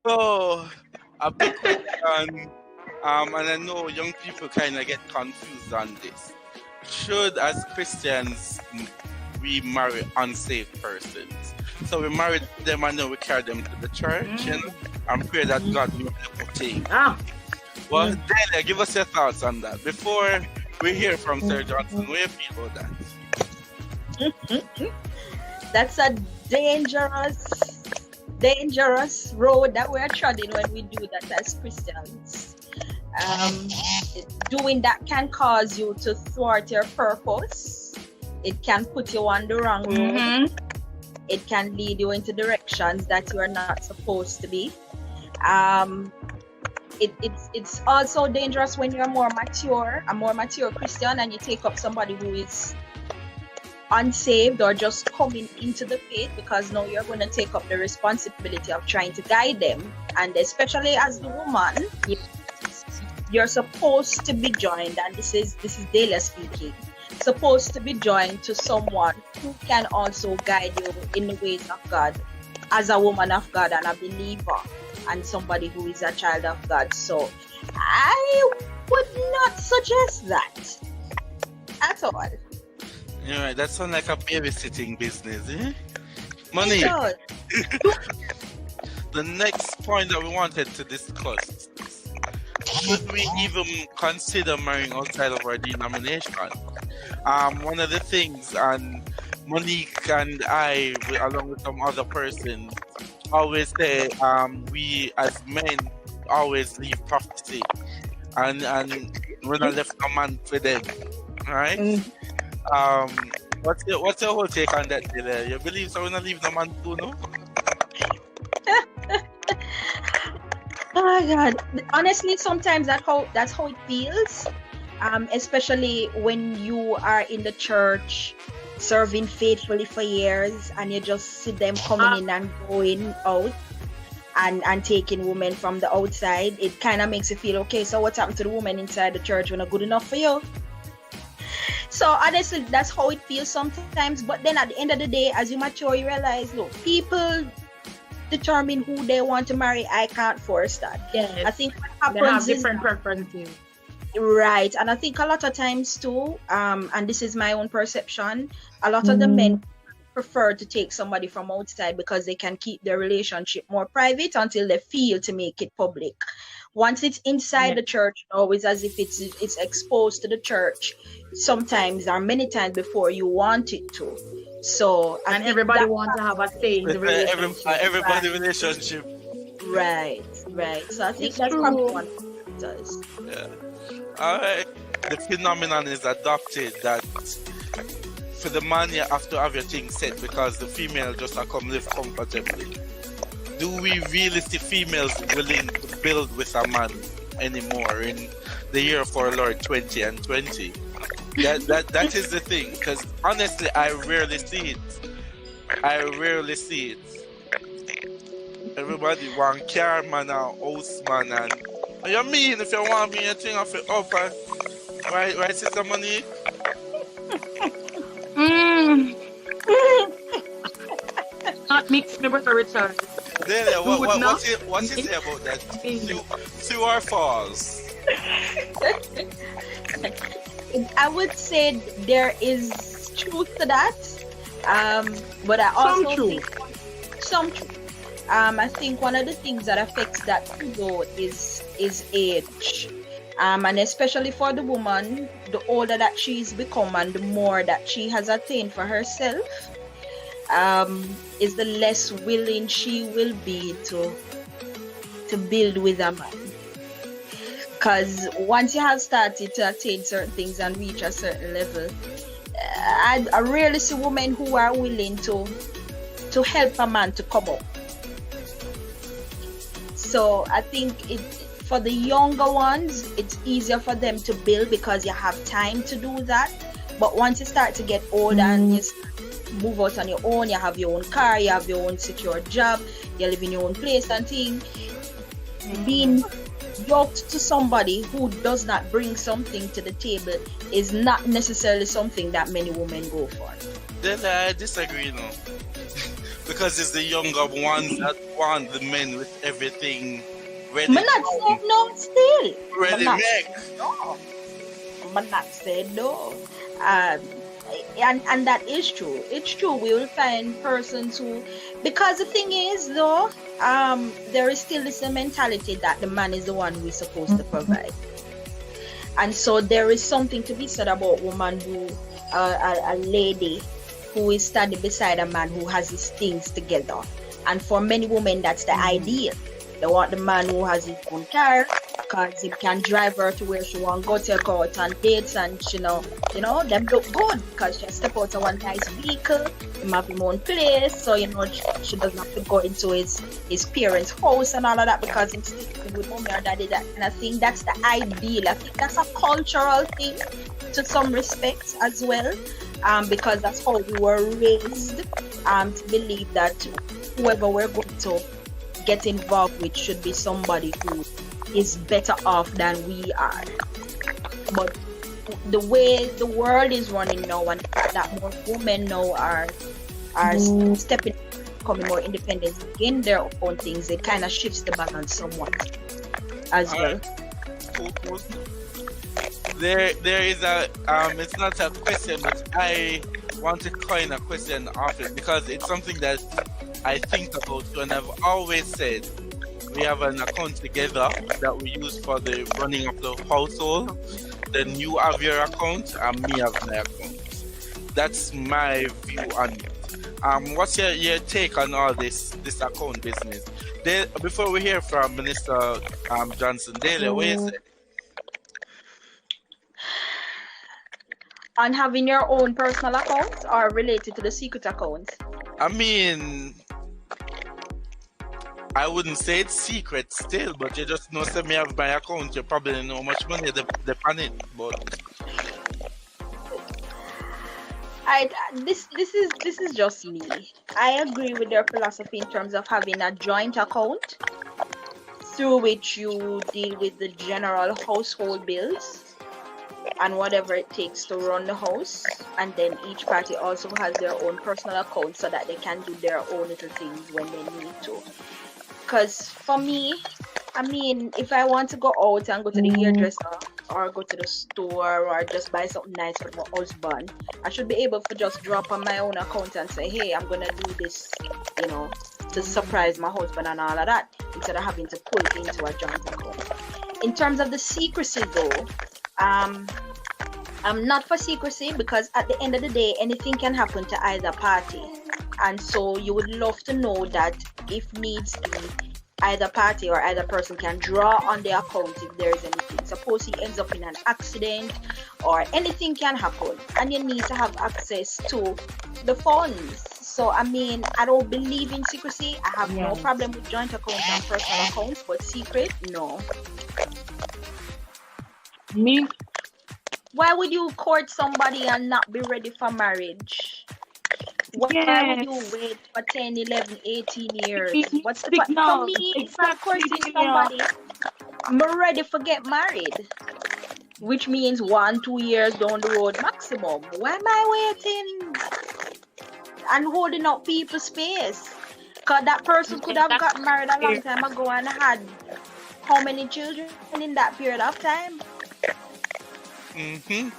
So, a big question, and I know young people kind of get confused on this. Should, as Christians, we marry unsafe persons? So we marry them and then we carry them to the church and pray that God will take. Well, Delia, give us your thoughts on that. Before we hear from Sir Johnson, what do you feel about that? That's a dangerous road that we're treading when we do that as Christians. Doing that can cause you to thwart your purpose. It can put you on the wrong road. It can lead you into directions that you are not supposed to be. It's also dangerous when you're a more mature Christian, and you take up somebody who is unsaved or just coming into the faith, because now you're going to take up the responsibility of trying to guide them. And especially as the woman, you're supposed to be joined, and this is Delia speaking, supposed to be joined to someone who can also guide you in the ways of God, as a woman of God and a believer, and somebody who is a child of God. So I would not suggest that at all. You're right, that sounds like a babysitting business, eh? Money. The next point that we wanted to discuss, should we even consider marrying outside of our denomination? One of the things, and Monique and I, along with some other persons, always say we as men always leave prophecy, and we're not left a man for them, right? What's your whole take on that, Dylan? You believe so we're not leave the man too, no? Oh my God! Honestly, sometimes that's how it feels, especially when you are in the church, serving faithfully for years, and you just see them coming in and going out, and taking women from the outside. It kind of makes you feel, okay, so what's happened to the women inside the church? We're not good enough for you. So honestly, that's how it feels sometimes. But then at the end of the day, as you mature, you realize, look, people determine who they want to marry. I can't force that. Yes. I think what happens they have different preferences. Right. And I think a lot of times too, and this is my own perception, a lot of the men prefer to take somebody from outside because they can keep their relationship more private until they feel to make it public. Once it's inside the church, always as if it's exposed to the church, sometimes or many times before you want it to. So and everybody wants to have a say in the relationship. Everybody relationship. Right. So I think that's probably one of does. Yeah. All right. The phenomenon is adopted that for the man you have to have your thing set because the female just come live comfortably. Do we really see females willing to build with a man anymore in the year of our Lord 20 and 20? That is the thing, because honestly I rarely see it. Everybody want car man and house man, and what you mean if you want me a thing off it up, right Sister Money? Not mixed with a Richard. Delia, what you say about that? Two or false? I would say there is truth to that, but I also think some truth. I think one of the things that affects that too is age, and especially for the woman, the older that she's become and the more that she has attained for herself, is the less willing she will be to build with a man. Because once you have started to attain certain things and reach a certain level, I rarely see women who are willing to help a man to come up. So I think for the younger ones, it's easier for them to build because you have time to do that. But once you start to get older and you move out on your own, you have your own car, you have your own secure job, you live in your own place and thing, being yoked to somebody who does not bring something to the table is not necessarily something that many women go for. Then I disagree, no. because it's the younger ones that want the men with everything ready, I'm not saying no still. ready not make. No. I'm not saying no. And that is true. It's true. We will find persons who, because the thing is though, there is still this mentality that the man is the one who is supposed to provide. And so there is something to be said about woman who, a lady who is standing beside a man who has his things together. And for many women, that's the ideal. They want the man who has his own car, because he can drive her to where she want to go, take her out on dates, and them look good because she step out of one nice vehicle, he have his own place, so she doesn't have to go into his parents' house and all of that because he's sticking with mommy or daddy, that kind of thing. That's the ideal. I think that's a cultural thing to some respects as well, because that's how we were raised, to believe that whoever we're going to get involved with should be somebody who is better off than we are. But the way the world is running now, and that more women now are stepping, becoming more independent in their own things, it kind of shifts the balance somewhat as well. Cool. There is a it's not a question, but I want to coin a question off it because it's something that I think about, and I've always said we have an account together that we use for the running of the household. Then you have your account and me have my account. That's my view on it. What's your take on all this account business? Before we hear from Minister Johnson Daly, what you say? On having your own personal account or related to the secret account? I mean, I wouldn't say it's secret still, but you just know, say me have my account, you probably know how much money they on it, but this is just me. I agree with their philosophy in terms of having a joint account through which you deal with the general household bills and whatever it takes to run the house, and then each party also has their own personal account so that they can do their own little things when they need to. Because for me, I mean, if I want to go out and go to the hairdresser or go to the store or just buy something nice for my husband, I should be able to just drop on my own account and say, hey, I'm gonna do this, to surprise my husband and all of that, instead of having to pull it into a joint account. In terms of the secrecy though, I'm not for secrecy, because at the end of the day, anything can happen to either party. And so you would love to know that if needs be, either party or either person can draw on the account if there is anything. Suppose he ends up in an accident or anything can happen, and you need to have access to the funds. So, I mean, I don't believe in secrecy. I have no problem with joint accounts and personal accounts, but secret, no. Me? Why would you court somebody and not be ready for marriage? Why would you wait for 10, 11, 18 years? What's the point? For me, if I'm courting somebody, I'm ready to get married, which means 1-2 years down the road maximum. Why am I waiting and holding up people's space? Because that person could have got married a long time ago and had how many children in that period of time? Mm-hmm.